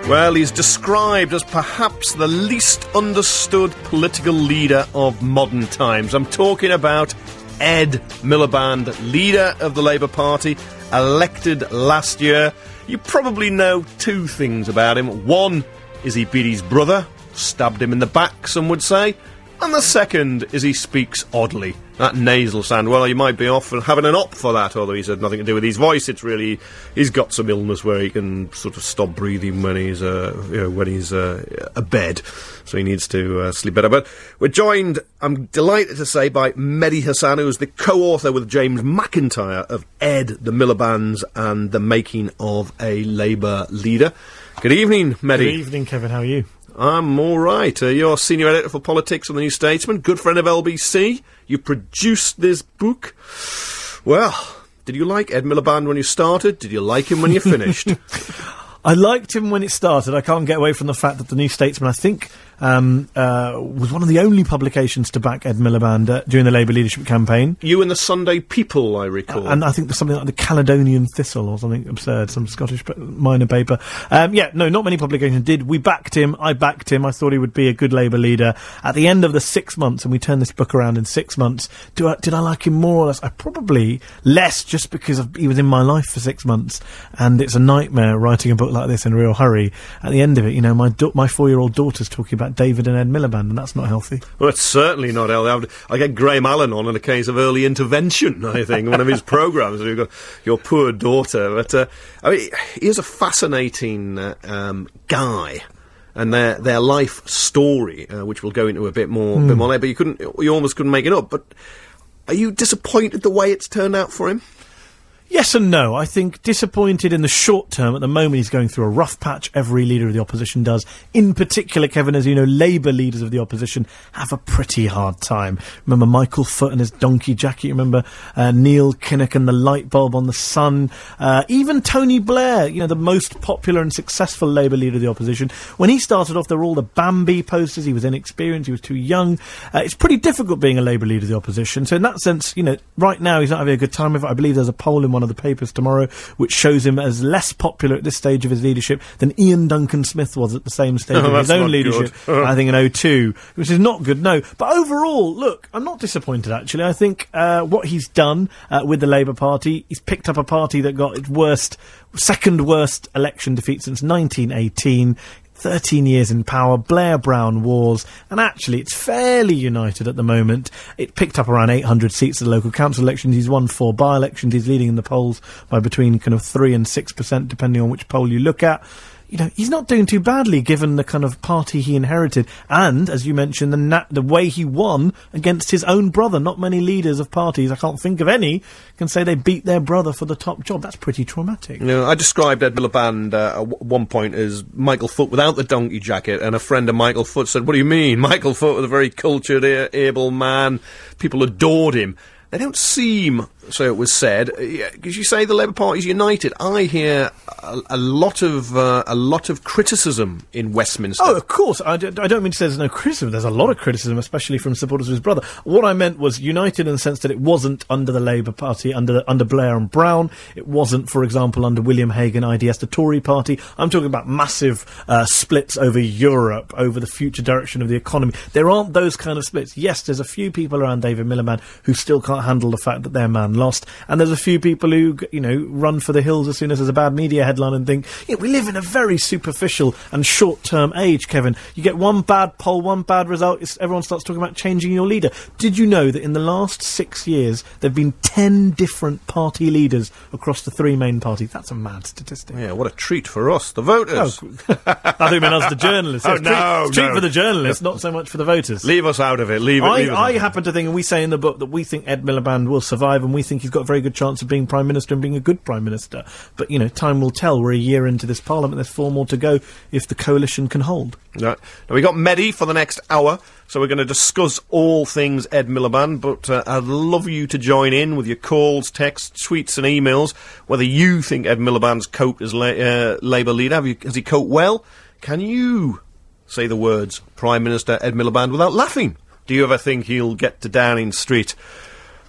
Well, he's described as perhaps the least understood political leader of modern times. I'm talking about Ed Miliband, leader of the Labour Party, elected last year. You probably know two things about him. One is he beat his brother, stabbed him in the back, some would say. And the second is he speaks oddly. That nasal sound, well, he might be off and having an op for that, although he's had nothing to do with his voice. It's really, he's got some illness where he can sort of stop breathing when he's abed. So he needs to sleep better. But we're joined, I'm delighted to say, by Mehdi Hasan, who is the co-author with James McIntyre of Ed the Milibands and the Making of a Labour Leader. Good evening, Mehdi. Good evening, Kevin. How are you? I'm all right. You're senior editor for politics on the New Statesman, good friend of LBC. You produced this book. Well, did you like Ed Miliband when you started? Did you like him when you finished? I liked him when it started. I can't get away from the fact that the New Statesman, I think, was one of the only publications to back Ed Miliband during the Labour leadership campaign. You and the Sunday People, I recall. And I think there's something like the Caledonian Thistle or something absurd, some Scottish minor paper. Not many publications did. We backed him. I backed him. I thought he would be a good Labour leader. At the end of the 6 months, and we turned this book around in 6 months, did I like him more or less? I probably less, just because he was in my life for 6 months, and it's a nightmare writing a book like this in a real hurry. At the end of it, you know, my 4-year-old daughter's talking about David and Ed Miliband, and that's not healthy. Well, it's certainly not healthy. I get Graham Allen on in a case of early intervention, I think, one of his programmes. You've got your poor daughter. But, he is a fascinating guy. And their life story, which we'll go into a bit more later, but you almost couldn't make it up. But are you disappointed the way it's turned out for him? Yes and no. I think disappointed in the short term. At the moment, he's going through a rough patch. Every leader of the opposition does. In particular, Kevin, as you know, Labour leaders of the opposition have a pretty hard time. Remember Michael Foot and his donkey jacket? Remember Neil Kinnock and the light bulb on the sun? Even Tony Blair, you know, the most popular and successful Labour leader of the opposition. When he started off, there were all the Bambi posters. He was inexperienced. He was too young. It's pretty difficult being a Labour leader of the opposition. So in that sense, you know, right now he's not having a good time with it. I believe there's a poll in one of the papers tomorrow which shows him as less popular at this stage of his leadership than Ian Duncan Smith was at the same stage of his own leadership, I think in 2002, which is not good, no. But overall, look, I'm not disappointed actually. I think what he's done with the Labour Party, he's picked up a party that got its second worst election defeat since 1918. 13 years in power, Blair-Brown wars, and actually it's fairly united at the moment. It picked up around 800 seats at the local council elections. He's won 4 by-elections. He's leading in the polls by between kind of 3 and 6%, depending on which poll you look at. You know, he's not doing too badly given the kind of party he inherited. And, as you mentioned, the way he won against his own brother. Not many leaders of parties, I can't think of any, can say they beat their brother for the top job. That's pretty traumatic. You know, I described Ed Miliband at one point as Michael Foot without the donkey jacket, and a friend of Michael Foot said, "What do you mean? Michael Foot was a very cultured, able man. People adored him." They don't seem, so it was said, because you say the Labour Party's united. I hear a lot of criticism in Westminster. Oh, of course. I don't mean to say there's no criticism. There's a lot of criticism, especially from supporters of his brother. What I meant was united in the sense that it wasn't under the Labour Party, under Blair and Brown. It wasn't, for example, under William Hague and IDS, the Tory Party. I'm talking about massive splits over Europe, over the future direction of the economy. There aren't those kind of splits. Yes, there's a few people around David Miliband who still can't handle the fact that their man lost, and there's a few people who, you know, run for the hills as soon as there's a bad media headline and think, you know, we live in a very superficial and short-term age, Kevin. You get one bad poll, one bad result, everyone starts talking about changing your leader. Did you know that in the last 6 years there have been 10 different party leaders across the 3 main parties? That's a mad statistic. Yeah, what a treat for us, the voters. Oh. I think meant us, the journalists. Oh, no, treat for the journalists, not so much for the voters. Leave us out of it. I happen to think, and we say in the book, that we think Ed Miliband will survive, and we think he's got a very good chance of being Prime Minister and being a good Prime Minister. But, you know, time will tell. We're a year into this Parliament. There's 4 more to go if the coalition can hold. Right. Now, we got Mehdi for the next hour, so we're going to discuss all things Ed Miliband, but I'd love you to join in with your calls, texts, tweets and emails, whether you think Ed Miliband's coped as Labour leader. Has he coped well? Can you say the words Prime Minister Ed Miliband without laughing? Do you ever think he'll get to Downing Street?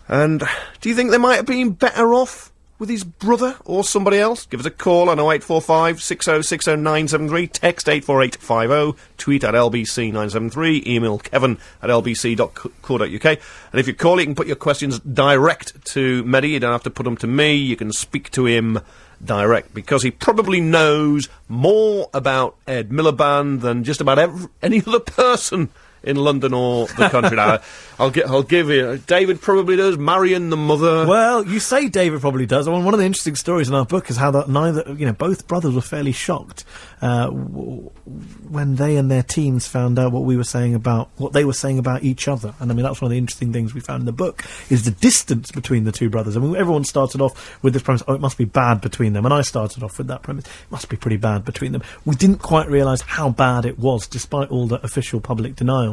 And do you think they might have been better off with his brother or somebody else? Give us a call on 0845 6060 973, text 84850, tweet at LBC973, email kevin@lbc.co.uk. And if you call, you can put your questions direct to Mehdi. You don't have to put them to me. You can speak to him direct, because he probably knows more about Ed Miliband than just about any other person in London or the country. Now, I'll give you. David probably does. Marion, the mother. Well, you say David probably does. I mean, one of the interesting stories in our book is how that both brothers were fairly shocked when they and their teams found out what they were saying about each other. And I mean, that's one of the interesting things we found in the book, is the distance between the two brothers. I mean, everyone started off with this premise, it must be bad between them. And I started off with that premise, it must be pretty bad between them. We didn't quite realise how bad it was, despite all the official public denials.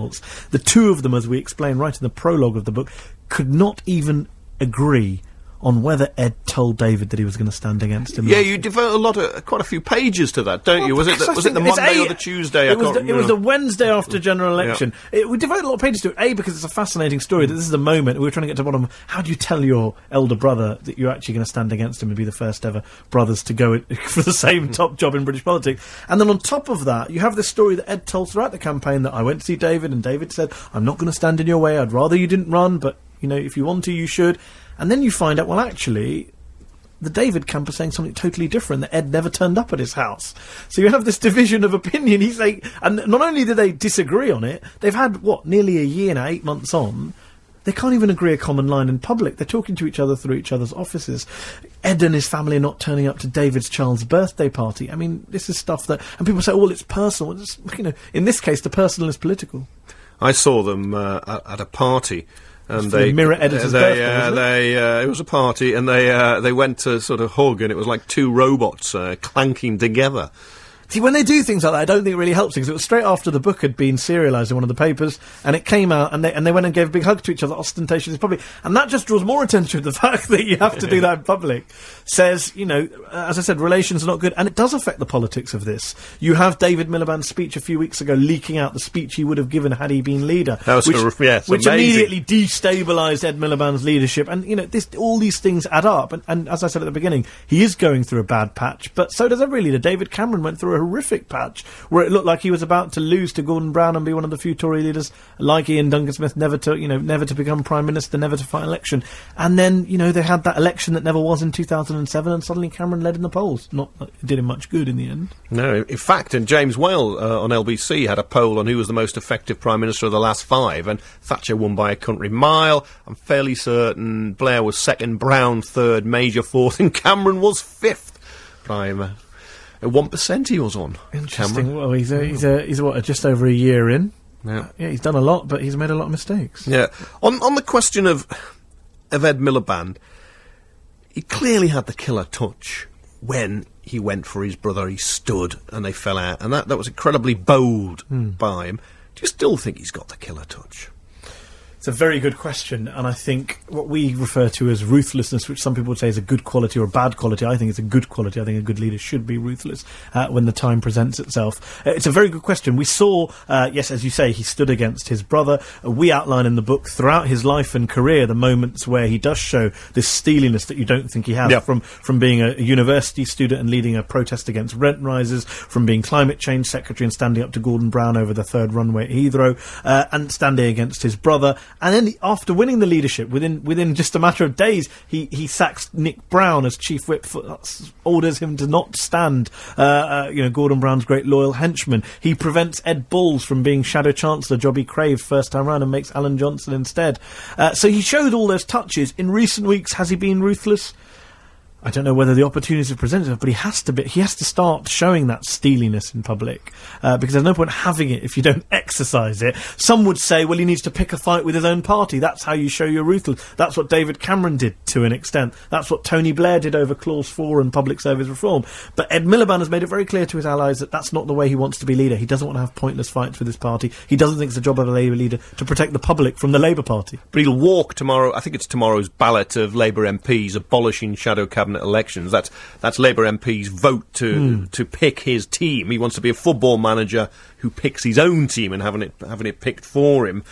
The two of them, as we explain right in the prologue of the book, could not even agree on whether Ed told David that he was going to stand against him. Yeah, you devote quite a few pages to that, don't you? Was it the Monday or the Tuesday? It was the Wednesday after general election. Yeah. We devoted a lot of pages to it, because it's a fascinating story, that this is a moment we were trying to get to the bottom of, how do you tell your elder brother that you're actually going to stand against him and be the first ever brothers to go for the same top job in British politics? And then on top of that, you have this story that Ed told throughout the campaign, that I went to see David, and David said, I'm not going to stand in your way, I'd rather you didn't run, but, if you want to, you should. And then you find out, well, actually, the David camp is saying something totally different, that Ed never turned up at his house. So you have this division of opinion. He's saying, and not only do they disagree on it, they've had, nearly a year now, 8 months on, they can't even agree a common line in public. They're talking to each other through each other's offices. Ed and his family are not turning up to David's child's birthday party. I mean, this is stuff that, and people say, well, it's personal. It's, in this case, the personal is political. I saw them at a party. And they mirror editor's birthday, it was a party, and they went to sort of hug, and it was like two robots clanking together. See, when they do things like that, I don't think it really helps, because it was straight after the book had been serialised in one of the papers, and it came out, and they went and gave a big hug to each other, ostentatiously public, and that just draws more attention to the fact that you have to do that in public. Says, as I said, relations are not good, and it does affect the politics of this. You have David Miliband's speech a few weeks ago leaking out the speech he would have given had he been leader, which immediately destabilised Ed Miliband's leadership, and all these things add up, and as I said at the beginning, he is going through a bad patch, but so does every leader. David Cameron went through a horrific patch where it looked like he was about to lose to Gordon Brown and be one of the few Tory leaders like Ian Duncan Smith, never to become Prime Minister, never to fight an election. And then, they had that election that never was in 2007, and suddenly Cameron led in the polls. Not that it did him much good in the end. No, in fact, and James Whale on LBC had a poll on who was the most effective Prime Minister of the last 5, and Thatcher won by a country mile. I'm fairly certain Blair was second, Brown third, Major fourth, and Cameron was 5th Prime. 1% he was on. Interesting. Cameron. Well, he's just over a year in. Yeah. He's done a lot, but he's made a lot of mistakes. Yeah. On the question of Ed Miliband, he clearly had the killer touch when he went for his brother. He stood and they fell out, and that was incredibly bold by him. Do you still think he's got the killer touch? It's a very good question, and I think what we refer to as ruthlessness, which some people would say is a good quality or a bad quality, I think it's a good quality. I think a good leader should be ruthless when the time presents itself. It's a very good question. We saw, yes, as you say, he stood against his brother. We outline in the book throughout his life and career the moments where he does show this steeliness that you don't think he has, from being a university student and leading a protest against rent rises, from being climate change secretary and standing up to Gordon Brown over the third runway at Heathrow, and standing against his brother. And then after winning the leadership, within just a matter of days, he sacks Nick Brown as chief whip, orders him to not stand, Gordon Brown's great loyal henchman. He prevents Ed Balls from being Shadow Chancellor, job he craved first time round, and makes Alan Johnson instead. So he showed all those touches. In recent weeks, has he been ruthless? I don't know whether the opportunities have presented himself, but he has to start showing that steeliness in public, because there's no point having it if you don't exercise it. Some would say, well, he needs to pick a fight with his own party. That's how you show you're ruthless. That's what David Cameron did to an extent. That's what Tony Blair did over Clause 4 and public service reform. But Ed Miliband has made it very clear to his allies that that's not the way he wants to be leader. He doesn't want to have pointless fights with his party. He doesn't think it's the job of a Labour leader to protect the public from the Labour Party. But he'll walk tomorrow, I think it's tomorrow's ballot of Labour MPs abolishing shadow cabinet elections. That's Labour MP's vote to pick his team. He wants to be a football manager who picks his own team and having it picked for him.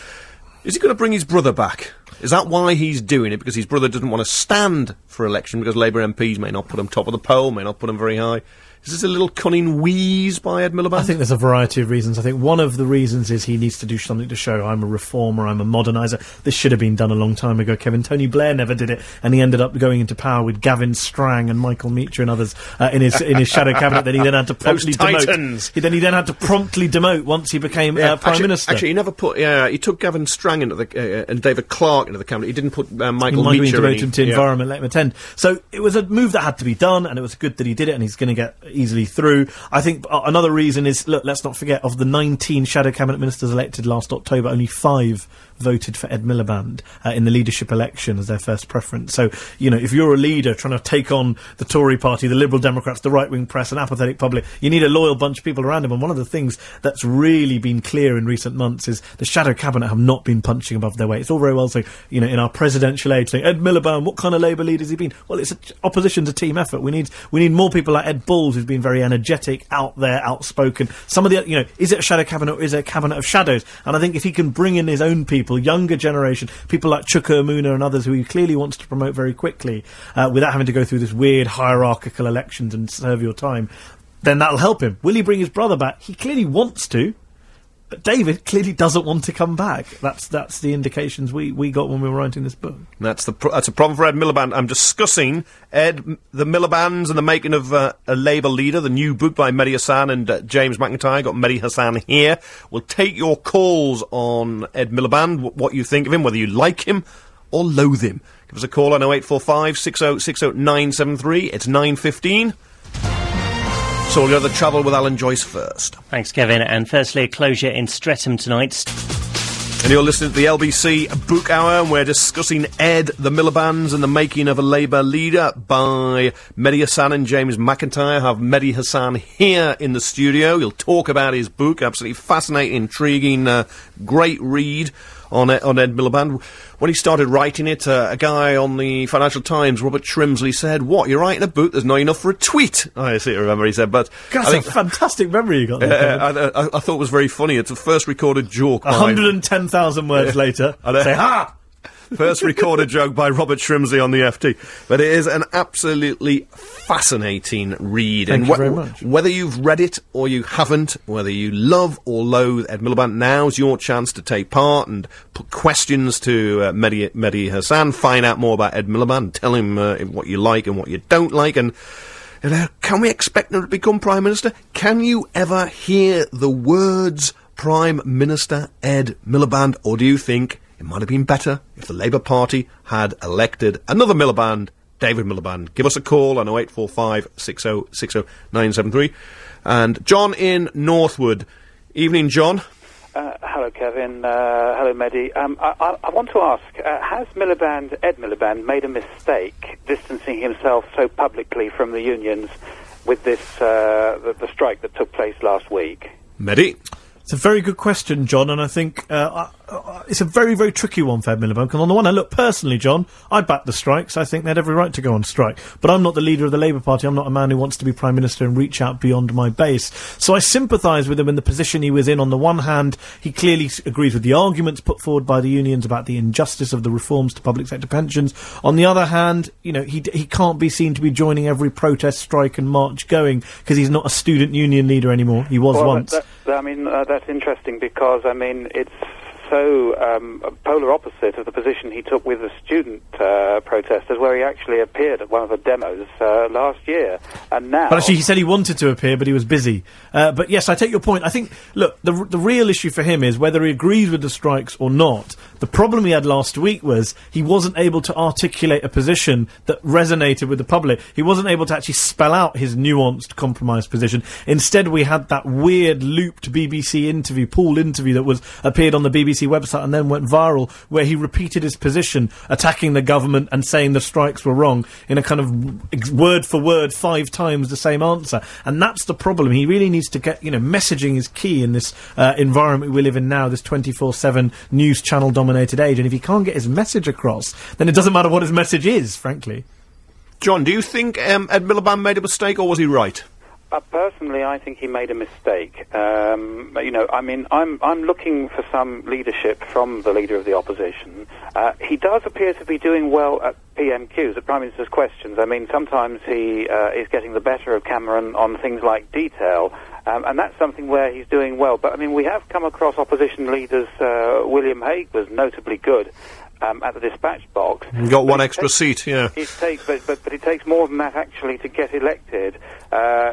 Is he going to bring his brother back? Is that why he's doing it? Because his brother doesn't want to stand for election because Labour MPs may not put him top of the poll, may not put him very high? Is this a little cunning wheeze by Ed Miliband? I think there's a variety of reasons. I think one of the reasons is he needs to do something to show I'm a reformer, I'm a moderniser. This should have been done a long time ago, Kevin. Tony Blair never did it, and he ended up going into power with Gavin Strang and Michael Meacher and others in his shadow cabinet. Then he then had to promptly demote. He then had to promptly demote once he became Prime Minister. Actually, he never put... he took Gavin Strang into the... and David Clark into the cabinet. He didn't put Michael Meacher demoted him to Environment, let him attend. So it was a move that had to be done, and it was good that he did it, and he's going to get easily through. I think another reason is, look, let's not forget, of the 19 shadow cabinet ministers elected last October, only 5 voted for Ed Miliband in the leadership election as their first preference. So, you know, if you're a leader trying to take on the Tory party, the Liberal Democrats, the right-wing press, an apathetic public, you need a loyal bunch of people around him. And one of the things that's really been clear in recent months is the shadow cabinet have not been punching above their weight. It's all very well saying, you know, in our presidential age, saying, Ed Miliband, what kind of Labour leader has he been? Well, opposition's a team effort. We need more people like Ed Balls, who's been very energetic, out there, outspoken. Some of the, you know, is it a shadow cabinet or is it a cabinet of shadows? And I think if he can bring in his own people, younger generation, people like Chuka Umunna and others who he clearly wants to promote very quickly, without having to go through this weird hierarchical elections and serve your time, then that'll help him. Will he bring his brother back? He clearly wants to, but David clearly doesn't want to come back. That's the indications we got when we were writing this book. That's a problem for Ed Miliband. I'm discussing the Milibands and the making of a Labour leader, the new book by Mehdi Hasan and James McIntyre. Got Mehdi Hasan here. We'll take your calls on Ed Miliband, what you think of him, whether you like him or loathe him. Give us a call on 0845 6060 973. It's 9:15. So we'll go to the travel with Alan Joyce first. Thanks, Kevin. And firstly, a closure in Streatham tonight. And you're listening to the LBC Book Hour, and we're discussing Ed, the Milibands, and the making of a Labour leader by Mehdi Hasan and James McIntyre. I have Mehdi Hasan here in the studio. He'll talk about his book, absolutely fascinating, intriguing, great read on Ed Miliband. When he started writing it, a guy on the Financial Times, Robert Shrimsley, said, "What, you're writing a book? There's not enough for a tweet." I see, remember he said, but... That's a fantastic memory you got there. I thought it was very funny. It's the first recorded joke. 110,000 words later, say, ha! First recorded joke by Robert Shrimsley on the FT. But it is an absolutely fascinating read. Thank you very much. Whether you've read it or you haven't, whether you love or loathe Ed Miliband, now's your chance to take part and put questions to Mehdi Hasan, find out more about Ed Miliband, tell him what you like and what you don't like, and can we expect him to become Prime Minister? Can you ever hear the words Prime Minister Ed Miliband, or do you think it might have been better if the Labour Party had elected another Miliband, David Miliband? Give us a call on 0845 6060 973. And John in Northwood. Evening, John. Hello, Kevin. Hello, Mehdi. I want to ask, has Ed Miliband, made a mistake distancing himself so publicly from the unions with this the strike that took place last week? Mehdi? It's a very good question, John, and I think it's a very, very tricky one for Ed Miliband, because on the one hand, look, personally, John, I back the strikes. I think they had every right to go on strike. But I'm not the leader of the Labour Party. I'm not a man who wants to be Prime Minister and reach out beyond my base. So I sympathise with him in the position he was in. On the one hand, he clearly agrees with the arguments put forward by the unions about the injustice of the reforms to public sector pensions. On the other hand, you know, he can't be seen to be joining every protest, strike and march going, because he's not a student union leader anymore. He was once. That's interesting, because, it's so polar opposite of the position he took with the student protesters, where he actually appeared at one of the demos last year. And now... But actually, he said he wanted to appear, but he was busy. But yes, I take your point. I think, look, the real issue for him is whether he agrees with the strikes or not. The problem he had last week was he wasn't able to articulate a position that resonated with the public. He wasn't able to actually spell out his nuanced, compromised position. Instead, we had that weird, looped BBC interview, pool interview that appeared on the BBC website and then went viral, where he repeated his position, attacking the government and saying the strikes were wrong in a kind of word for word 5 times the same answer. And that's the problem. He really needs to get, messaging is key in this environment we live in now, this 24/7 news channel dominated age. And if he can't get his message across, then it doesn't matter what his message is, frankly. John, do you think Ed Miliband made a mistake, or was he right? Personally, I think he made a mistake. I'm looking for some leadership from the leader of the opposition. He does appear to be doing well at PMQs, at Prime Minister's questions. I mean, sometimes he is getting the better of Cameron on things like detail, and that's something where he's doing well. But, I mean, we have come across opposition leaders. William Hague was notably good at the dispatch box. You got one extra seat, yeah. But it takes more than that, actually, to get elected.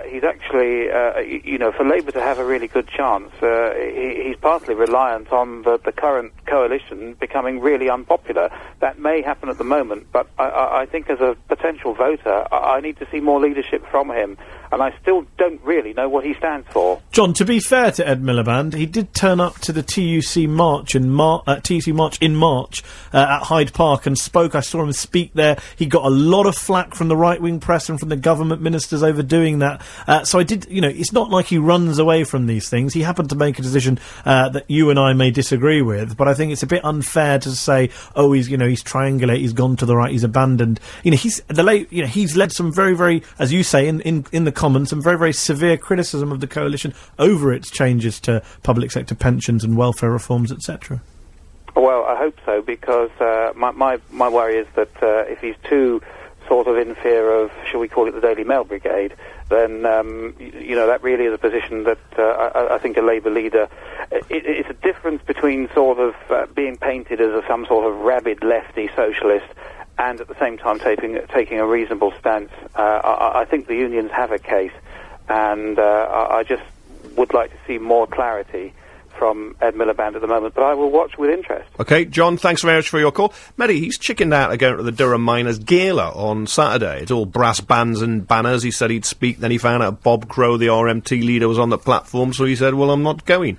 He's actually, for Labour to have a really good chance, he's partly reliant on the current coalition becoming really unpopular. That may happen at the moment, but I think as a potential voter, I need to see more leadership from him, and I still don't really know what he stands for. John, to be fair to Ed Miliband, he did turn up to the TUC march in March at Hyde Park and spoke. I saw him speak there. He got a lot of flack from the right-wing press and from the government ministers over doing that. So I did, it's not like he runs away from these things. He happened to make a decision that you and I may disagree with, but I think it's a bit unfair to say, oh, he's triangulate, he's gone to the right, he's abandoned. He's led some very, very, as you say, in the Commons, some very, very severe criticism of the coalition over its changes to public sector pensions and welfare reforms, etc. Well, I hope so, because my worry is that if he's too sort of in fear of, shall we call it the Daily Mail Brigade, then, that really is a position that I think a Labour leader... It's a difference between sort of being painted as some sort of rabid lefty socialist and at the same time taking a reasonable stance. I think the unions have a case, and I just would like to see more clarity from Ed Miliband at the moment, but I will watch with interest. OK, John, thanks very much for your call. Mehdi, he's chickened out again to the Durham Miners Gala on Saturday. It's all brass bands and banners. He said he'd speak, then he found out Bob Crow, the RMT leader, was on the platform, so he said, well, I'm not going.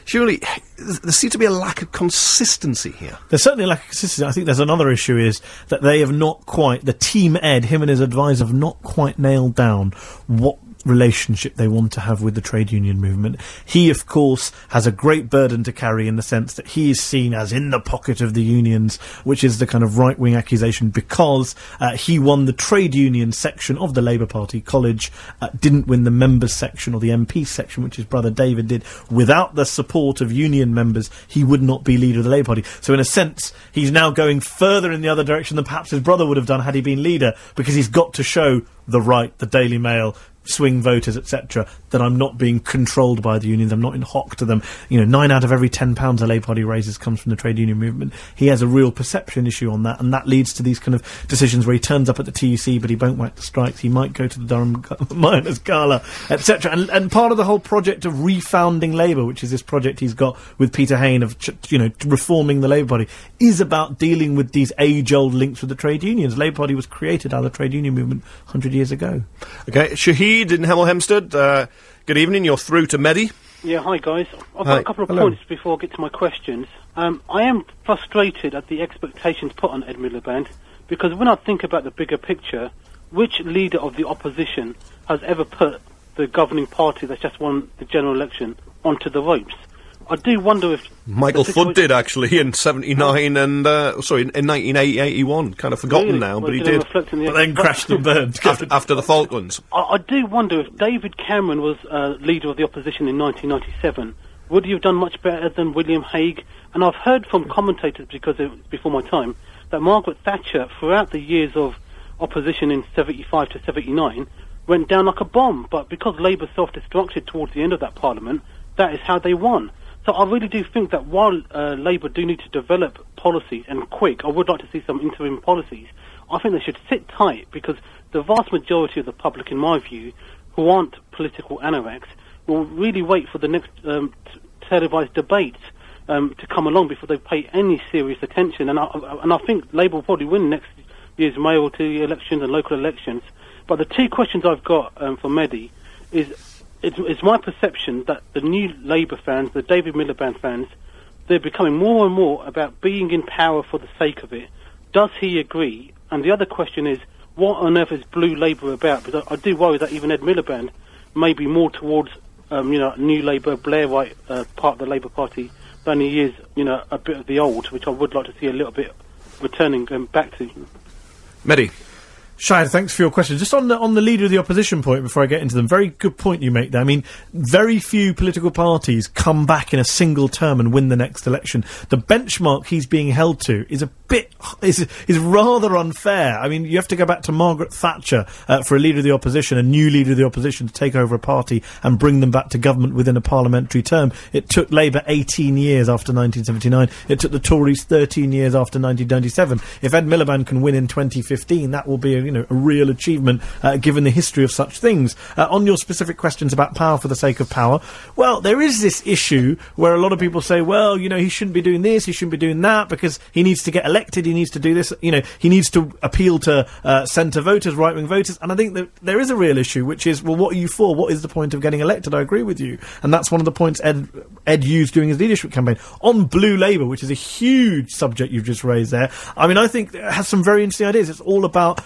Surely, there seems to be a lack of consistency here. There's certainly a lack of consistency. I think there's another issue is that they have not quite, the team Ed, him and his advisor, have not quite nailed down what relationship they want to have with the trade union movement. He, of course, has a great burden to carry in the sense that he is seen as in the pocket of the unions, which is the kind of right-wing accusation, because he won the trade union section of the Labour Party. College didn't win the members section or the MP section, which his brother David did. Without the support of union members, he would not be leader of the Labour Party. So in a sense, he's now going further in the other direction than perhaps his brother would have done had he been leader, because he's got to show the right, the Daily Mail, swing voters, etc., that I'm not being controlled by the unions, I'm not in hock to them. 9 out of every £10 the Labour Party raises comes from the trade union movement. He has a real perception issue on that, and that leads to these kind of decisions where he turns up at the TUC but he won't whack the strikes, he might go to the Durham Miners Gala, etc. And part of the whole project of refounding Labour, which is this project he's got with Peter Hain of, reforming the Labour Party, is about dealing with these age-old links with the trade unions. Labour Party was created out of the trade union movement 100 years ago. OK, Shahid in Hemel Hempstead, good evening, you're through to Mehdi. Yeah, hi guys. I've got a couple of points before I get to my questions. I am frustrated at the expectations put on Ed Miliband, because when I think about the bigger picture, which leader of the opposition has ever put the governing party that's just won the general election onto the ropes? I do wonder if... Michael Foot did, actually, in 79 and... in 1981. Kind of forgotten really? Now, but he did. But then crashed and burned. after the Falklands. I do wonder if David Cameron was leader of the opposition in 1997, would he have done much better than William Hague? And I've heard from commentators, because it was before my time, that Margaret Thatcher, throughout the years of opposition in 75 to 79, went down like a bomb. But because Labour self-destructed towards the end of that parliament, that is how they won. So I really do think that while Labour do need to develop policies, and quick, I would like to see some interim policies, I think they should sit tight, because the vast majority of the public, in my view, who aren't political anoraks, will really wait for the next televised debates to come along before they pay any serious attention. And I think Labour will probably win next year's mayoral elections and local elections. But the two questions I've got for Mehdi is... It's my perception that the new Labour fans, the David Miliband fans, they're becoming more and more about being in power for the sake of it. Does he agree? And the other question is, what on earth is Blue Labour about? Because I do worry that even Ed Miliband may be more towards, new Labour, Blairite part of the Labour Party than he is, a bit of the old, which I would like to see a little bit returning back to. Mehdi. Shahid, thanks for your question. Just on the leader of the opposition point, before I get into them, very good point you make there. I mean, very few political parties come back in a single term and win the next election. The benchmark he's being held to is is rather unfair. I mean, you have to go back to Margaret Thatcher for a leader of the opposition, a new leader of the opposition, to take over a party and bring them back to government within a parliamentary term. It took Labour 18 years after 1979. It took the Tories 13 years after 1997. If Ed Miliband can win in 2015, that will be a real achievement given the history of such things. On your specific questions about power for the sake of power, well, there is this issue where a lot of people say, well, he shouldn't be doing this, he shouldn't be doing that, because he needs to get elected, he needs to do this, he needs to appeal to centre voters, right-wing voters, and I think that there is a real issue, which is, well, what are you for? What is the point of getting elected? I agree with you. And that's one of the points Ed used during his leadership campaign. On Blue Labour, which is a huge subject you've just raised there, I mean, I think it has some very interesting ideas. It's all about,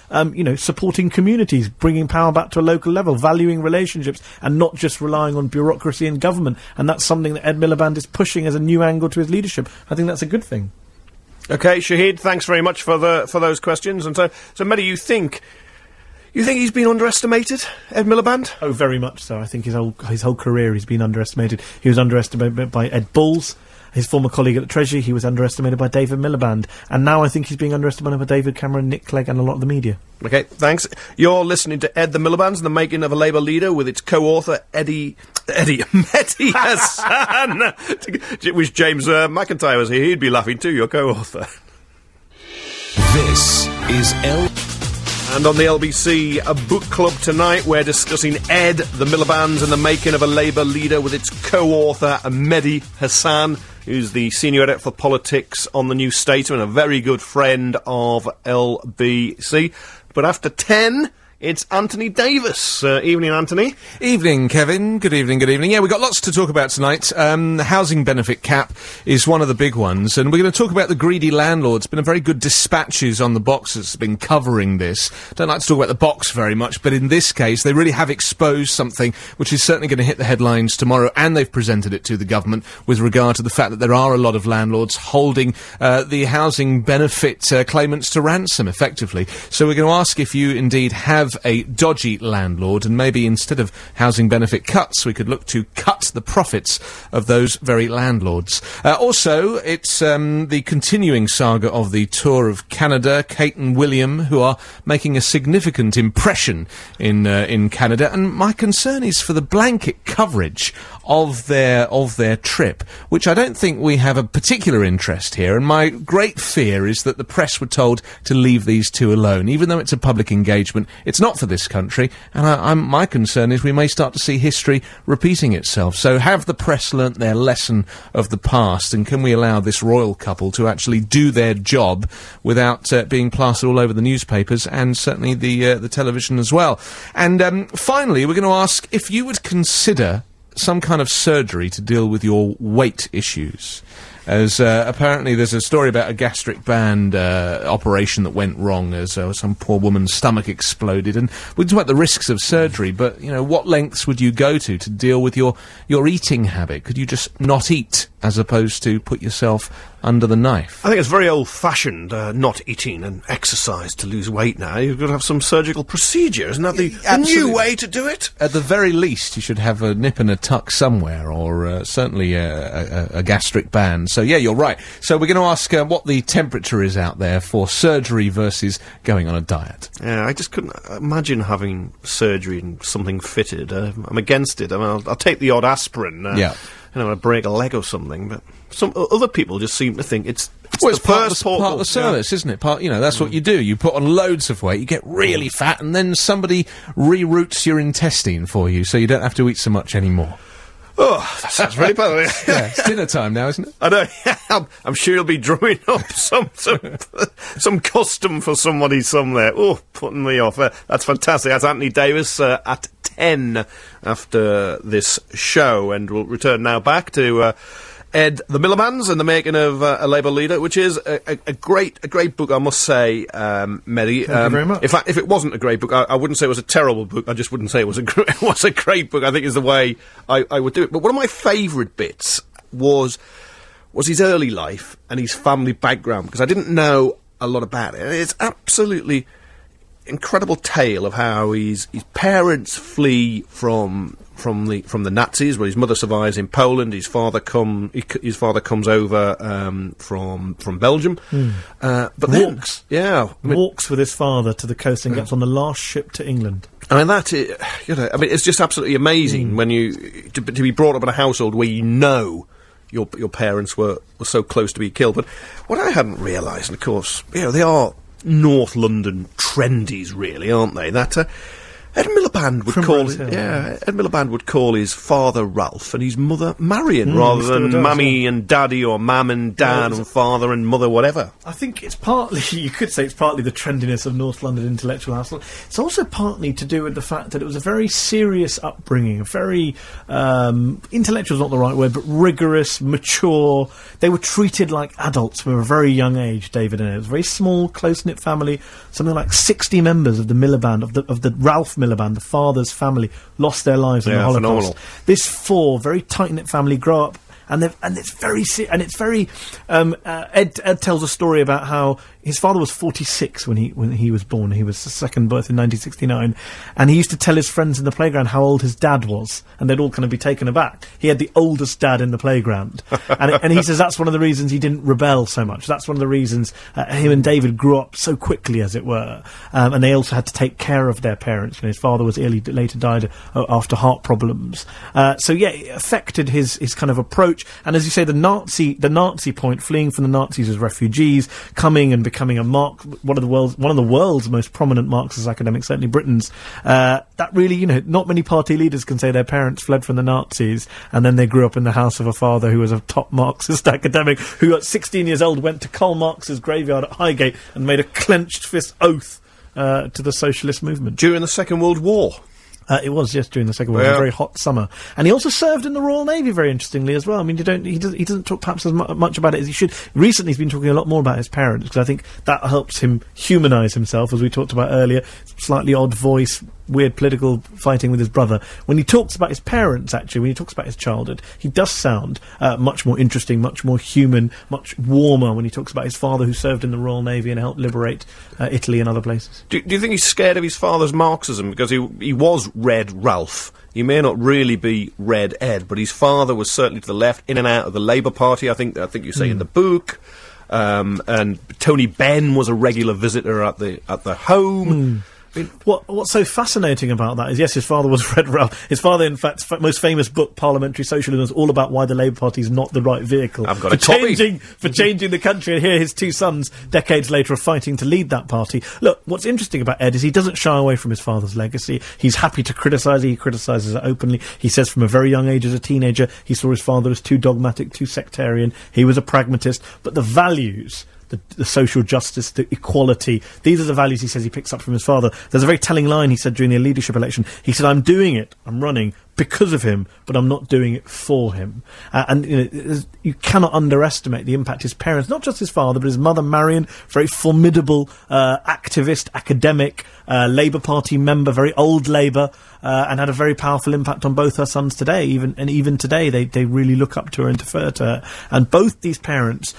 supporting communities, bringing power back to a local level, valuing relationships, and not just relying on bureaucracy and government. And that's something that Ed Miliband is pushing as a new angle to his leadership. I think that's a good thing. Okay, Shahid, thanks very much for those questions. And so Mehdi, you think he's been underestimated, Ed Miliband? Oh, very much so. I think his whole career he's been underestimated. He was underestimated by Ed Balls, his former colleague at the Treasury. He was underestimated by David Miliband. And now I think he's being underestimated by David Cameron, Nick Clegg and a lot of the media. Okay, thanks. You're listening to Ed the Miliband's The Making of a Labour Leader with its co-author Mehdi Hasan. Wish James McIntyre was here. He'd be laughing too, your co-author. This is And on the LBC, a book club tonight, we're discussing Ed the Miliband's and The Making of a Labour Leader with its co-author Mehdi Hasan, who's the senior editor for politics on The New Statesman, a very good friend of LBC. But after 10, it's Anthony Davis. Evening, Anthony. Evening, Kevin. Good evening, good evening. Yeah, we've got lots to talk about tonight. The housing benefit cap is one of the big ones, and we're going to talk about the greedy landlords. Been a very good dispatches on the box that's been covering this. Don't like to talk about the box very much, but in this case, they really have exposed something which is certainly going to hit the headlines tomorrow, and they've presented it to the government with regard to the fact that there are a lot of landlords holding the housing benefit claimants to ransom, effectively. So we're going to ask if you indeed have a dodgy landlord, and maybe instead of housing benefit cuts, we could look to cut the profits of those very landlords. Also, it's the continuing saga of the tour of Canada. Kate and William, who are making a significant impression in Canada, and my concern is for the blanket coverage of their trip, which I don't think we have a particular interest here, and my great fear is that the press were told to leave these two alone, even though it's a public engagement. It's not for this country, and my concern is we may start to see history repeating itself. So have the press learnt their lesson of the past, and can we allow this royal couple to actually do their job without being plastered all over the newspapers and certainly the television as well? And finally, we're going to ask if you would consider some kind of surgery to deal with your weight issues. As apparently there's a story about a gastric band operation that went wrong as some poor woman's stomach exploded. And we talk about the risks of surgery, but, what lengths would you go to deal with your eating habit? Could you just not eat as opposed to put yourself under the knife? I think it's very old-fashioned, not eating and exercise to lose weight now. You've got to have some surgical procedure. Isn't that the new way to do it? At the very least, you should have a nip and a tuck somewhere, or certainly a gastric band. So, yeah, you're right. So we're going to ask what the temperature is out there for surgery versus going on a diet. Yeah, I just couldn't imagine having surgery and something fitted. I'm against it. I mean, I'll take the odd aspirin. I break a leg or something, but some other people just seem to think it's part of the service, isn't it? That's what you do. You put on loads of weight, you get really fat, and then somebody reroutes your intestine for you, so you don't have to eat so much anymore. Oh, that sounds really bad. Yeah, it's dinner time now, isn't it? I know. I'm sure you'll be drumming up some custom for somebody somewhere. Oh, putting me off. That's fantastic. That's Anthony Davis at 10 after this show, and we'll return now back to Ed the Miliband's and The Making of a Labour Leader, which is a great book, I must say, Mehdi. Thank you very much. If it wasn't a great book, I wouldn't say it was a terrible book. I just wouldn't say it was a great book. I think is the way I would do it. But one of my favourite bits was his early life and his family background, because I didn't know a lot about it. It's absolutely incredible tale of how his parents flee from the Nazis, where his mother survives in Poland. His father comes over from Belgium, but walks. Walks with his father to the coast and gets on the last ship to England. I mean, it's just absolutely amazing when to be brought up in a household where you know your parents were so close to be killed. But what I hadn't realised, and of course, they are North London trendies, really, aren't they? That Ed Miliband would call his father Ralph and his mother Marion, rather than Mummy and Daddy, or Mam and Dad, and Father and Mother, whatever. I think it's partly, you could say it's partly the trendiness of North London intellectual household. It's also partly to do with the fact that it was a very serious upbringing, a very, intellectual is not the right word, but rigorous, mature. They were treated like adults from a very young age, David and Ed. It was a very small, close-knit family. Something like 60 members of the Miliband, of the Ralph Miliband, the father's family, lost their lives in the Holocaust. Phenomenal. This four very tight-knit family grow up, and it's very Ed tells a story about how his father was 46 when he was born. He was the second birth in 1969, and he used to tell his friends in the playground how old his dad was, and they'd all kind of be taken aback. He had the oldest dad in the playground, and he says that's one of the reasons he didn't rebel so much. That's one of the reasons him and David grew up so quickly, as it were, and they also had to take care of their parents. His father was ill; he later died after heart problems. It affected his kind of approach. And as you say, the Nazi point, fleeing from the Nazis as refugees, coming and becoming one of the world's most prominent Marxist academics, certainly Britain's. That really, not many party leaders can say their parents fled from the Nazis and then they grew up in the house of a father who was a top Marxist academic who, at 16 years old, went to Karl Marx's graveyard at Highgate and made a clenched fist oath to the socialist movement during the Second World War. It was, yes, during the Second World War, a very hot summer. And he also served in the Royal Navy, very interestingly, as well. I mean, he doesn't talk perhaps as much about it as he should. Recently, he's been talking a lot more about his parents, because I think that helps him humanise himself, as we talked about earlier. Slightly odd voice, weird political fighting with his brother. When he talks about his parents, actually, when he talks about his childhood, he does sound much more interesting, much more human, much warmer when he talks about his father, who served in the Royal Navy and helped liberate Italy and other places. Do you think he's scared of his father's Marxism? Because he was Red Ralph. He may not really be Red Ed, but his father was certainly to the left, in and out of the Labour Party, I think you say in the book. And Tony Benn was a regular visitor at the home. What's so fascinating about that is, yes, his father was Red Ralph. His father, in fact, most famous book, Parliamentary Socialism, is all about why the Labour Party is not the right vehicle for changing the country. And here his two sons, decades later, are fighting to lead that party. Look, what's interesting about Ed is he doesn't shy away from his father's legacy. He's happy to criticise it. He criticises it openly. He says from a very young age, as a teenager, he saw his father as too dogmatic, too sectarian. He was a pragmatist. But the values, the social justice, the equality, these are the values he says he picks up from his father. There's a very telling line he said during the leadership election. He said, I'm running because of him, but I'm not doing it for him. You cannot underestimate the impact his parents, not just his father, but his mother Marion, very formidable activist, academic, Labour Party member, very old Labour, and had a very powerful impact on both her sons today. Even today, they really look up to her and defer to her. And both these parents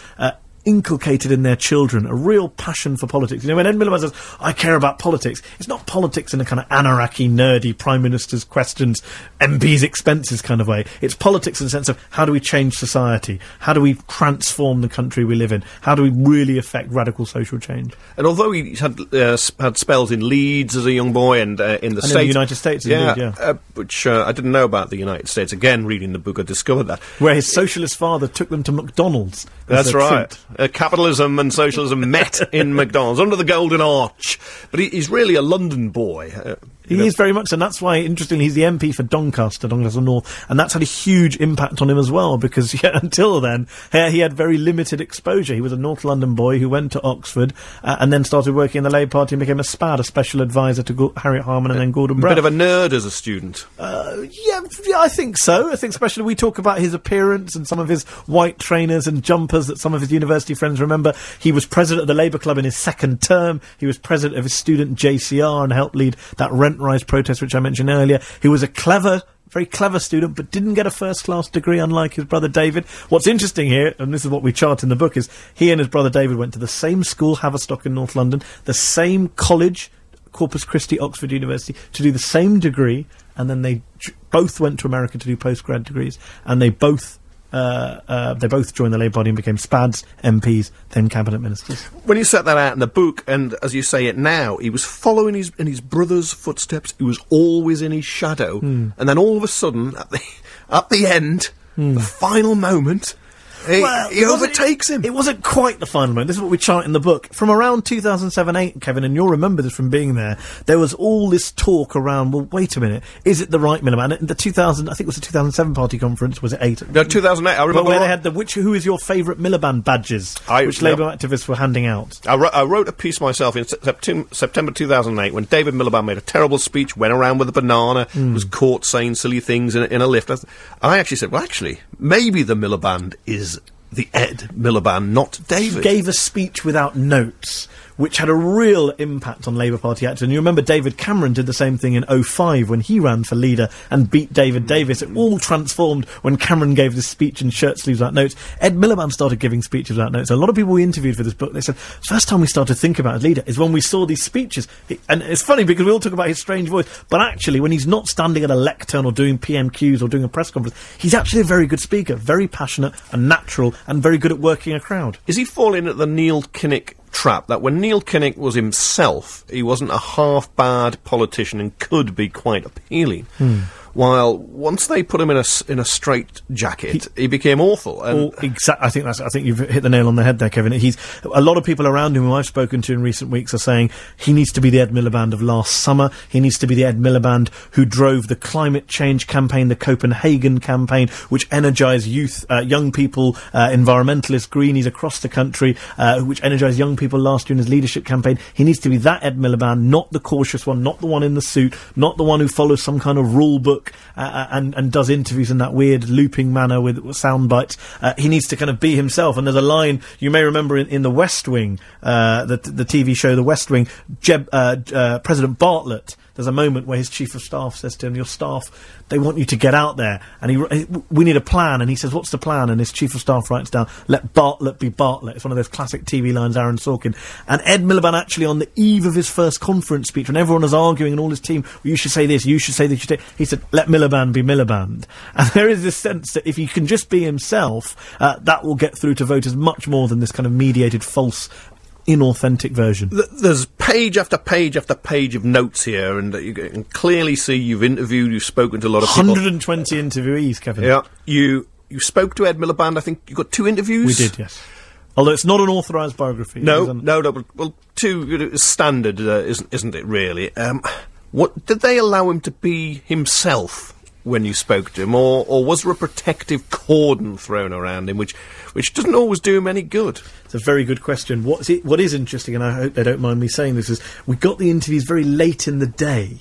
inculcated in their children a real passion for politics. When Ed Miliband says, I care about politics, it's not politics in a kind of anarchy, nerdy, Prime Minister's questions, MP's expenses kind of way. It's politics in the sense of, how do we change society? How do we transform the country we live in? How do we really affect radical social change? And although he had spells in Leeds as a young boy and in the States... in the United States, indeed, which I didn't know about the United States. Again, reading the book, I discovered that. Where his socialist father took them to McDonald's. That's right. Capitalism and socialism met in McDonald's under the Golden Arch. But he's really a London boy. He is very much, and that's why, interestingly, he's the MP for Doncaster North, and that's had a huge impact on him as well, because until then, he had very limited exposure. He was a North London boy who went to Oxford, and then started working in the Labour Party and became a SPAD, a special advisor to Harriet Harman and then Gordon Brown. A bit of a nerd as a student. Yeah, I think so. I think especially we talk about his appearance and some of his white trainers and jumpers that some of his university friends remember. He was president of the Labour Club in his second term. He was president of his student JCR and helped lead that rent rise protest which I mentioned earlier. He was a very clever student, but didn't get a first-class degree, unlike his brother David. What's interesting here, and this is what we chart in the book, is he and his brother David went to the same school, Haverstock in North London, the same college, Corpus Christi, Oxford University, to do the same degree, and then they both went to America to do postgrad degrees, and they both joined the Labour Party and became SPADs, MPs, then cabinet ministers. When you set that out in the book, and as you say it now, he was following in his brother's footsteps. He was always in his shadow, and then all of a sudden, at the end, the final moment, he overtakes him. It wasn't quite the final moment. This is what we chart in the book. From around 2007-8, Kevin, and you'll remember this from being there was all this talk around, well, wait a minute, is it the right Miliband? The 2000, I think it was the 2007 party conference, was it 8? No, 2008, I remember. Where they had who is your favourite Miliband badges, which Labour activists were handing out. I wrote a piece myself in September 2008 when David Miliband made a terrible speech, went around with a banana, was caught saying silly things in a lift. I actually said, well, actually, maybe the Miliband is the Ed Miliband, not David. He gave a speech without notes, which had a real impact on Labour Party actors. And you remember David Cameron did the same thing in 2005 when he ran for leader and beat David Davis. It all transformed when Cameron gave this speech in shirt sleeves without notes. Ed Miliband started giving speeches without notes. A lot of people we interviewed for this book, they said, first time we started to think about a leader is when we saw these speeches. And it's funny because we all talk about his strange voice, but actually when he's not standing at a lectern or doing PMQs or doing a press conference, he's actually a very good speaker, very passionate and natural and very good at working a crowd. Is he falling at the Neil Kinnock trap, that when Neil Kinnock was himself, he wasn't a half-bad politician and could be quite appealing? While once they put him in a straight jacket, he became awful. And I think you've hit the nail on the head there, Kevin. A lot of people around him who I've spoken to in recent weeks are saying he needs to be the Ed Miliband of last summer. He needs to be the Ed Miliband who drove the climate change campaign, the Copenhagen campaign, which energised youth, young people, environmentalists, greenies across the country, which energised young people last year in his leadership campaign. He needs to be that Ed Miliband, not the cautious one, not the one in the suit, not the one who follows some kind of rule book and does interviews in that weird looping manner with sound bites. He needs to kind of be himself. And there's a line you may remember in The West Wing, the TV show The West Wing, President Bartlett. There's a moment where his chief of staff says to him, your staff, they want you to get out there, and we need a plan. And he says, what's the plan? And his chief of staff writes down, let Bartlett be Bartlett. It's one of those classic TV lines, Aaron Sorkin. And Ed Miliband actually, on the eve of his first conference speech, when everyone was arguing and all his team, well, you should say this, you should say this, he said, let Miliband be Miliband. And there is this sense that if he can just be himself, that will get through to voters much more than this kind of mediated, false, inauthentic version. There's page after page after page of notes here, and you can clearly see you've spoken to a lot of people. 120 interviewees, Kevin. Yeah. You spoke to Ed Miliband, I think you got 2 interviews? We did, yes. Although it's not an authorised biography. No, but, well, 2 is standard, isn't it, really? What did they allow him to be himself when you spoke to him, or was there a protective cordon thrown around him, which doesn't always do him any good? It's a very good question. What is interesting, and I hope they don't mind me saying this, is we got the interviews very late in the day.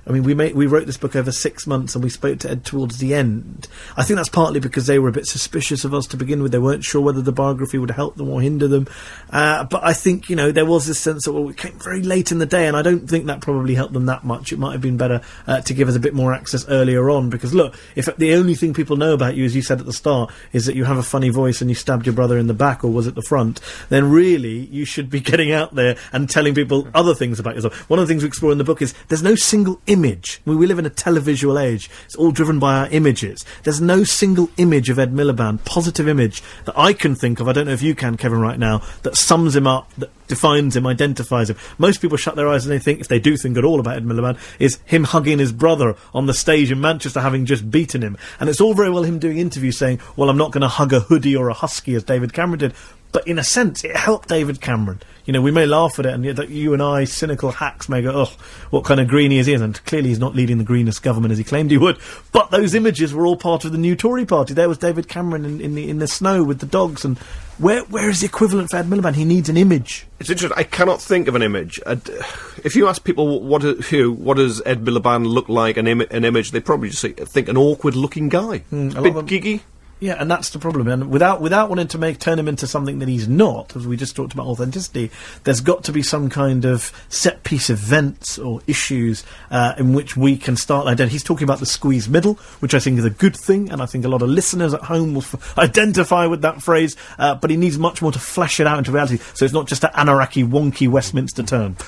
I mean, we wrote this book over 6 months, and we spoke to Ed towards the end. I think that's partly because they were a bit suspicious of us to begin with. They weren't sure whether the biography would help them or hinder them. But I think, there was this sense that, well, it came very late in the day, and I don't think that probably helped them that much. It might have been better to give us a bit more access earlier on, because, look, if the only thing people know about you, as you said at the start, is that you have a funny voice and you stabbed your brother in the back or was at the front, then really you should be getting out there and telling people other things about yourself. One of the things we explore in the book is there's no single image. We live in a televisual age. It's all driven by our images. There's no single image of Ed Miliband, positive image, that I can think of, I don't know if you can, Kevin, right now, that sums him up, that defines him, identifies him. Most people shut their eyes and they think, if they do think at all about Ed Miliband, is him hugging his brother on the stage in Manchester having just beaten him. And it's all very well him doing interviews saying, well, I'm not going to hug a hoodie or a husky as David Cameron did. But in a sense, it helped David Cameron. We may laugh at it, and that you and I, cynical hacks, may go, oh, what kind of greenie is he? And clearly he's not leading the greenest government as he claimed he would. But those images were all part of the new Tory party. There was David Cameron in the snow with the dogs, and where is the equivalent for Ed Miliband? He needs an image. It's interesting. I cannot think of an image. If you ask people what does Ed Miliband look like, an image, they probably just think an awkward-looking guy, a bit giggy. Yeah, and that's the problem. And without wanting to turn him into something that he's not, as we just talked about authenticity, there's got to be some kind of set-piece events or issues in which we can start identifying. He's talking about the squeeze middle, which I think is a good thing, and I think a lot of listeners at home will identify with that phrase, but he needs much more to flesh it out into reality, so it's not just an anarchy, wonky Westminster term.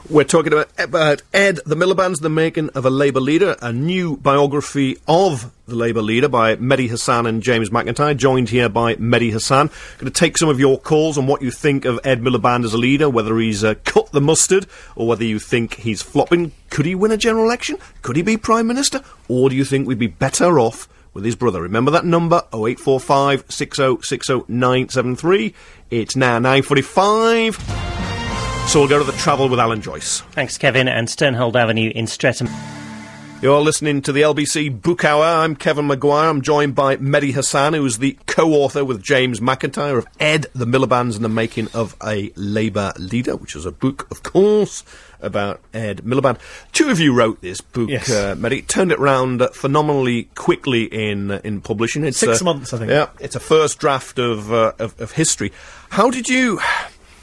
We're talking about Ed the Miliband's The Making of a Labour Leader, a new biography of the Labour leader by Mehdi Hasan and James McIntyre, joined here by Mehdi Hasan. Going to take some of your calls on what you think of Ed Miliband as a leader, whether he's cut the mustard or whether you think he's flopping. Could he win a general election? Could he be Prime Minister? Or do you think we'd be better off with his brother? Remember that number, 0845 6060 973. It's now 9:45. So we'll go to the travel with Alan Joyce. Thanks, Kevin, and Sternhold Avenue in Streatham. You're listening to the LBC Book Hour. I'm Kevin Maguire. I'm joined by Mehdi Hasan, who is the co-author with James McIntyre of Ed the Miliband's and the Making of a Labour Leader, which is a book, of course, about Ed Miliband. Two of you wrote this book, yes. Mehdi. Turned it round phenomenally quickly in publishing. It's 6 months, I think. Yeah, it's a first draft of history. How did you...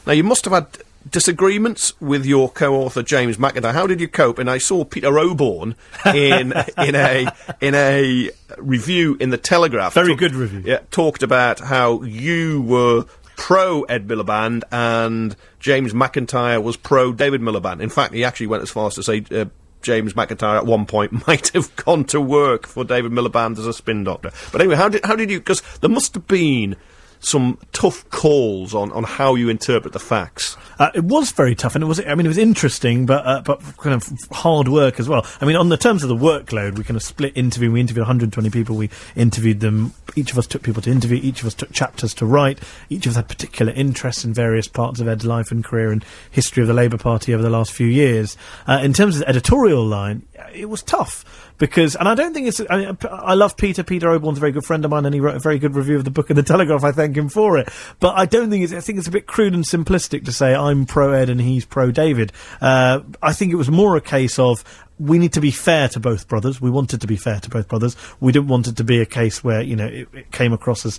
Now, you must have had disagreements with your co-author James McIntyre. How did you cope? And I saw Peter Oborne in a review in the Telegraph. Very good review. Yeah, talked about how you were pro Ed Miliband and James McIntyre was pro David Miliband. In fact, he actually went as far as to say James McIntyre at one point might have gone to work for David Miliband as a spin doctor. But anyway, how did you? Because there must have been some tough calls on how you interpret the facts. It was very tough, and it was interesting, but kind of hard work as well. I mean, on the terms of the workload, we kind of split interview. We interviewed 120 people. We interviewed them. Each of us took people to interview. Each of us took chapters to write. Each of us had particular interests in various parts of Ed's life and career and history of the Labour Party over the last few years. In terms of the editorial line, it was tough. Because, and I don't think it's, I love Peter. Peter Oborne's a very good friend of mine, and he wrote a very good review of the book in the Telegraph. I thank him for it. But I don't think I think it's a bit crude and simplistic to say I'm pro Ed and he's pro David. I think it was more a case of, we need to be fair to both brothers. We wanted to be fair to both brothers. We didn't want it to be a case where, it came across as,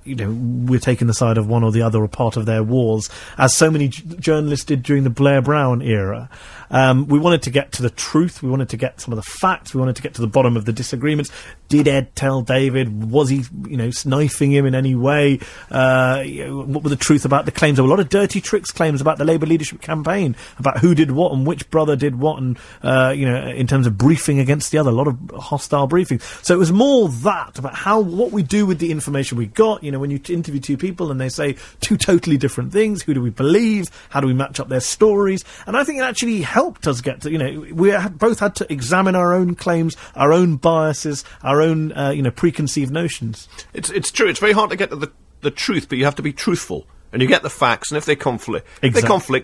we're taking the side of one or the other or part of their wars, as so many journalists did during the Blair Brown era. We wanted to get to the truth. We wanted to get some of the facts. We wanted to get to the bottom of the disagreements. Did Ed tell David? Was he, sniping him in any way? What were the truth about the claims? There were a lot of dirty tricks claims about the Labour leadership campaign, about who did what and which brother did what, and in terms of briefing against the other, a lot of hostile briefings. So it was more that, about what we do with the information we got. When you interview two people and they say two totally different things, who do we believe? How do we match up their stories? And I think it actually helped us get to, we both had to examine our own claims, our own biases, our own, preconceived notions. It's true. It's very hard to get to the truth, but you have to be truthful. And you get the facts, and if they conflict,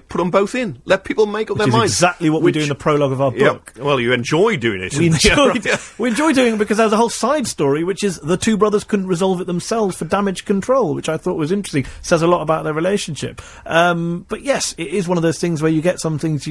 put them both in. Let people make up their minds. Which is exactly what we do in the prologue of our book. Well, you enjoy doing it. We enjoy doing it because there's a whole side story, which is the two brothers couldn't resolve it themselves for damage control, which I thought was interesting. Says a lot about their relationship. But yes, it is one of those things where you get some things,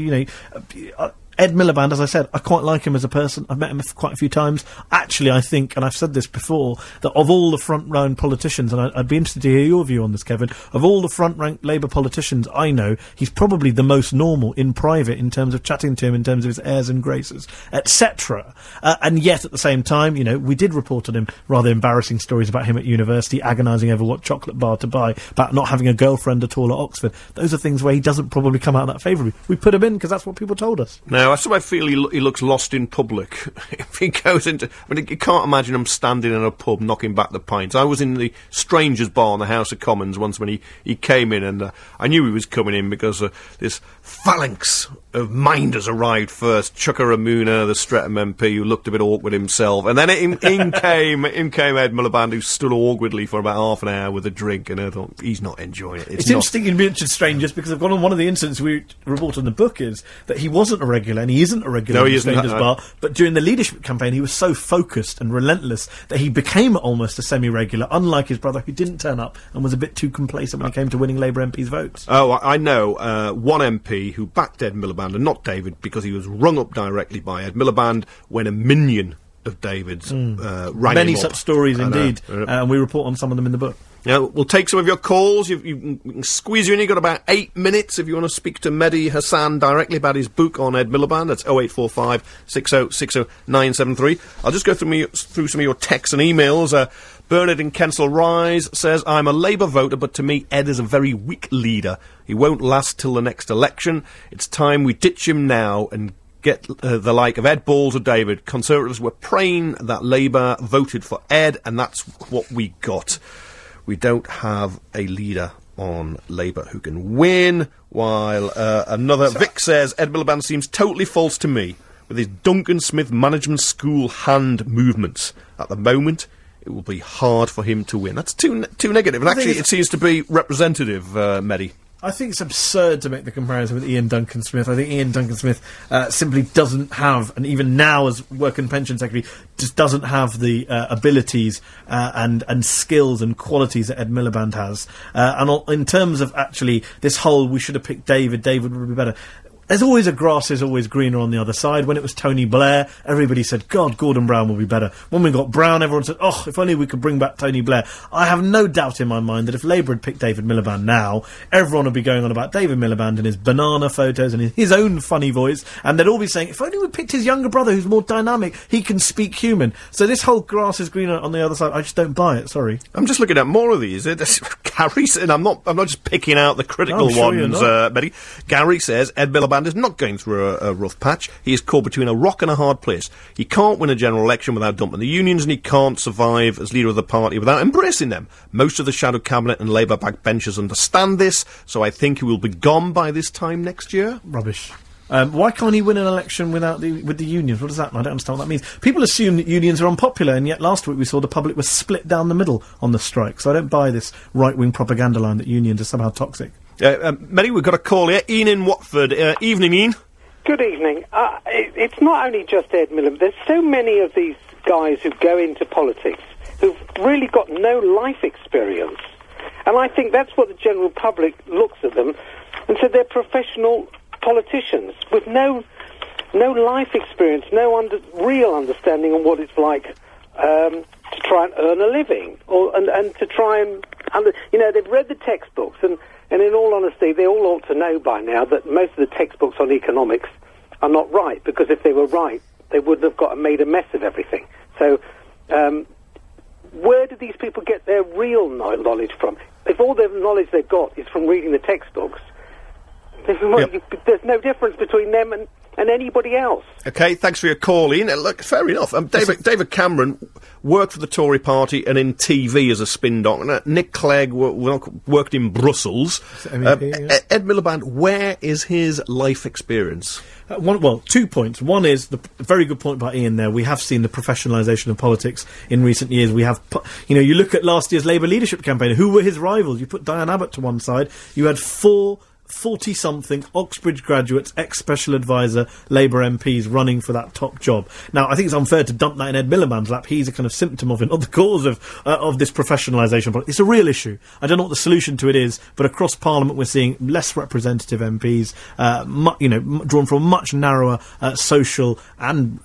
Ed Miliband, as I said, I quite like him as a person. I've met him quite a few times. Actually, I think, and I've said this before, that of all the front-row politicians, and I'd be interested to hear your view on this, Kevin, of all the front-rank Labour politicians I know, he's probably the most normal in private in terms of chatting to him, in terms of his airs and graces, etc. And yet, at the same time, we did report on him rather embarrassing stories about him at university, agonising over what chocolate bar to buy, about not having a girlfriend at all at Oxford. Those are things where he doesn't probably come out that favourably. We put him in because that's what people told us. Now, I sometimes feel he looks lost in public. If he goes into... you can't imagine him standing in a pub knocking back the pints. I was in the Strangers Bar in the House of Commons once when he came in, and I knew he was coming in because this phalanx of minders arrived first. Chuka Ramuna, the Streatham MP, who looked a bit awkward himself, and then in came Ed Miliband, who stood awkwardly for about half an hour with a drink, and I thought, he's not enjoying it. It's interesting you mentioned Strangers, because I've gone on one of the incidents we report in the book is that he wasn't a regular, and he isn't a regular in the Strangers Bar, but during the leadership campaign he was so focused and relentless that he became almost a semi-regular, unlike his brother who didn't turn up and was a bit too complacent when it came to winning Labour MPs' votes. Oh, I know one MP who backed Ed Miliband and not David because he was rung up directly by Ed Miliband when a minion of David's rang Many him up. such stories, indeed, and we report on some of them in the book. We'll take some of your calls. You can squeeze you in. You've got about 8 minutes if you want to speak to Mehdi Hasan directly about his book on Ed Miliband. That's 0845 6060 973. I'll just go through some of your texts and emails. Bernard in Kensal Rise says, I'm a Labour voter, but to me, Ed is a very weak leader. He won't last till the next election. It's time we ditch him now and get the like of Ed Balls or David. Conservatives were praying that Labour voted for Ed, and that's what we got. We don't have a leader on Labour who can win, while another Vic says, Ed Miliband seems totally false to me with his Duncan Smith Management School hand movements. At the moment, it will be hard for him to win. That's too negative, and actually it seems to be representative, Mehdi. I think it's absurd to make the comparison with Ian Duncan Smith. I think Ian Duncan Smith simply doesn't have, and even now as Work and Pension Secretary, just doesn't have the abilities and skills and qualities that Ed Miliband has. And in terms of actually this whole, we should have picked David would be better. There's always a grass is always greener on the other side. When it was Tony Blair, everybody said, God, Gordon Brown will be better. When we got Brown, everyone said, oh, if only we could bring back Tony Blair. I have no doubt in my mind that if Labour had picked David Miliband now, everyone would be going on about David Miliband and his banana photos and his own funny voice, and they'd all be saying, if only we picked his younger brother who's more dynamic, he can speak human. So this whole grass is greener on the other side, I just don't buy it, sorry. I'm just looking at more of these. Gary said, and I'm not just picking out the critical ones, Mehdi. Gary says, Ed Miliband is not going through a rough patch. He is caught between a rock and a hard place. He can't win a general election without dumping the unions, and he can't survive as leader of the party without embracing them. Most of the shadow cabinet and Labour backbenchers understand this, so I think he will be gone by this time next year. Rubbish. Why can't he win an election with the unions? What does that mean? I don't understand what that means. People assume that unions are unpopular, and yet last week we saw the public was split down the middle on the strike. So I don't buy this right-wing propaganda line that unions are somehow toxic. Mehdi, we've got a call here. Ian in Watford. Evening, Ian. Good evening. It's not only just Ed Miliband. There's so many of these guys who go into politics who've really got no life experience. And I think that's what the general public looks at them and said they're professional politicians with no life experience, no real understanding of what it's like to try and earn a living, and to try and they've read the textbooks, and in all honesty, they all ought to know by now that most of the textbooks on economics are not right, because if they were right, they wouldn't have made a mess of everything. So where do these people get their real knowledge from? If all the knowledge they've got is from reading the textbooks, there's no difference between them and anybody else. Okay, thanks for your call, Ian. Look, fair enough. David Cameron worked for the Tory party and in TV as a spin doctor. Nick Clegg worked in Brussels. MEP, Ed Miliband, where is his life experience? 2 points. One is the very good point by Ian there. We have seen the professionalisation of politics in recent years. We have, you look at last year's Labour leadership campaign. Who were his rivals? You put Diane Abbott to one side. You had 40-something Oxbridge graduates, ex-special advisor, Labour MPs running for that top job. Now, I think it's unfair to dump that in Ed Miliband's lap. He's a kind of symptom of it, not the cause of this professionalisation. It's a real issue. I don't know what the solution to it is, but across Parliament we're seeing less representative MPs, drawn from a much narrower social and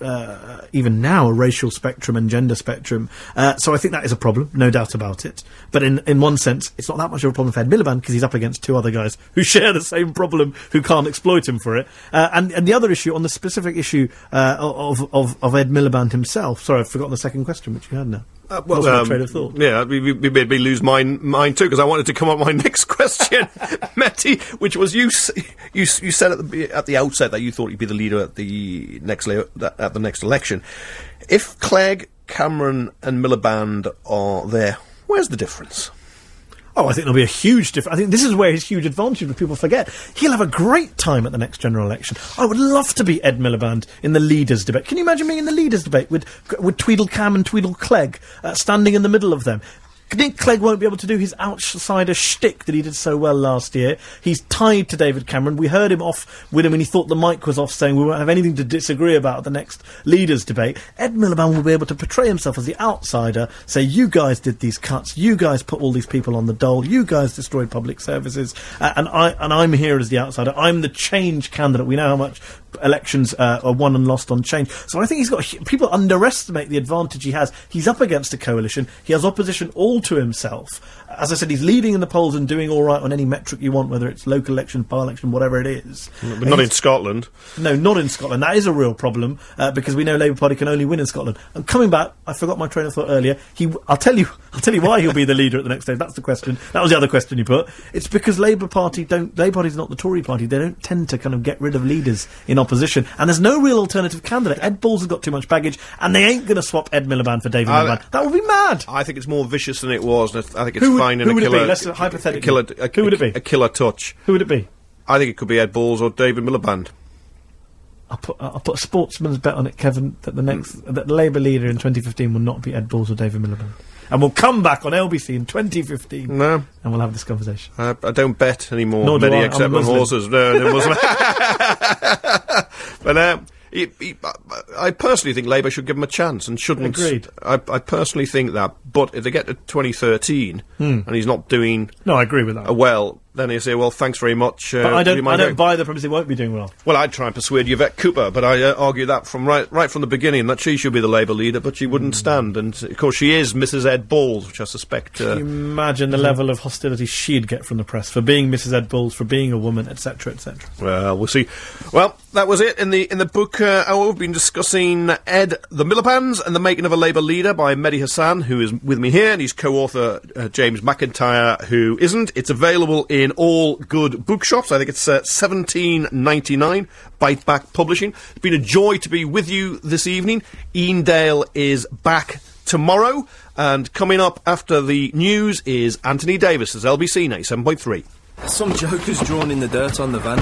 even now a racial spectrum and gender spectrum. So I think that is a problem, no doubt about it. But in one sense, it's not that much of a problem for Ed Miliband, because he's up against two other guys who share the same problem, who can't exploit him for it. And the other issue, on the specific issue of Ed Miliband himself. Sorry, I've forgotten the second question, which you had now. Train of thought. Yeah, we made me lose mine too, because I wanted to come up with my next question, Mehdi, which was you said at the outset that you thought you'd be the leader at the next election. If Clegg, Cameron, and Miliband are there, where's the difference? Oh, I think there'll be a huge difference. I think this is where his huge advantage, but people forget. He'll have a great time at the next general election. I would love to be Ed Miliband in the leaders' debate. Can you imagine me in the leaders' debate with Tweedle Cam and Tweedle Clegg standing in the middle of them? Nick Clegg won't be able to do his outsider shtick that he did so well last year. He's tied to David Cameron. We heard him off with him when he thought the mic was off, saying we won't have anything to disagree about at the next leaders' debate. Ed Miliband will be able to portray himself as the outsider, say, you guys did these cuts, you guys put all these people on the dole, you guys destroyed public services, and I'm here as the outsider. I'm the change candidate. We know how much elections are won and lost on change. So I think people underestimate the advantage he has. He's up against a coalition. He has opposition all to himself. As I said, he's leading in the polls and doing all right on any metric you want, whether it's local election, by-election, whatever it is. But not in Scotland. No, not in Scotland. That is a real problem, because we know Labour Party can only win in Scotland. And coming back, I forgot my train of thought earlier. I'll tell you why he'll be the leader at the next stage. That's the question. That was the other question you put. It's because Labour Party's not the Tory party. They don't tend to kind of get rid of leaders in opposition. And there's no real alternative candidate. Ed Balls has got too much baggage, and they ain't going to swap Ed Miliband for David Miliband. That would be mad. I think it's more vicious than it was. And I think it's fine in a killer. Who would it be? Let's hypothetically. Who would it be? A killer touch. Who would it be? I think it could be Ed Balls or David Miliband. I'll put a sportsman's bet on it, Kevin, that that the Labour leader in 2015 will not be Ed Balls or David Miliband. And we'll come back on LBC in 2015. No. And well have this conversation. I don't bet anymore, Nor do I. except on horses. No, Muslim. But I personally think Labour should give him a chance and shouldn't. Agreed. I personally think that. But if they get to 2013 and he's not doing... No, I agree with that. Well, then you say, well, thanks very much. But I don't buy the premise he won't be doing well. Well, I'd try and persuade Yvette Cooper, but I argue that from right from the beginning, that she should be the Labour leader, but she wouldn't stand. And, of course, she is Mrs. Ed Balls, which I suspect... Can you imagine the level of hostility she'd get from the press for being Mrs. Ed Balls, for being a woman, etc., etc.? Well, we'll see. Well, that was it in the book hour. We've been discussing Ed the Milibands and the Making of a Labour Leader by Mehdi Hasan, who is with me here, and he's co-author James McIntyre, who isn't. It's available in all good bookshops. I think it's $17.99. Biteback Publishing. It's been a joy to be with you this evening. Ian Dale is back tomorrow, and coming up after the news is Anthony Davis as LBC 97.3. Some joker's drawn in the dirt on the van.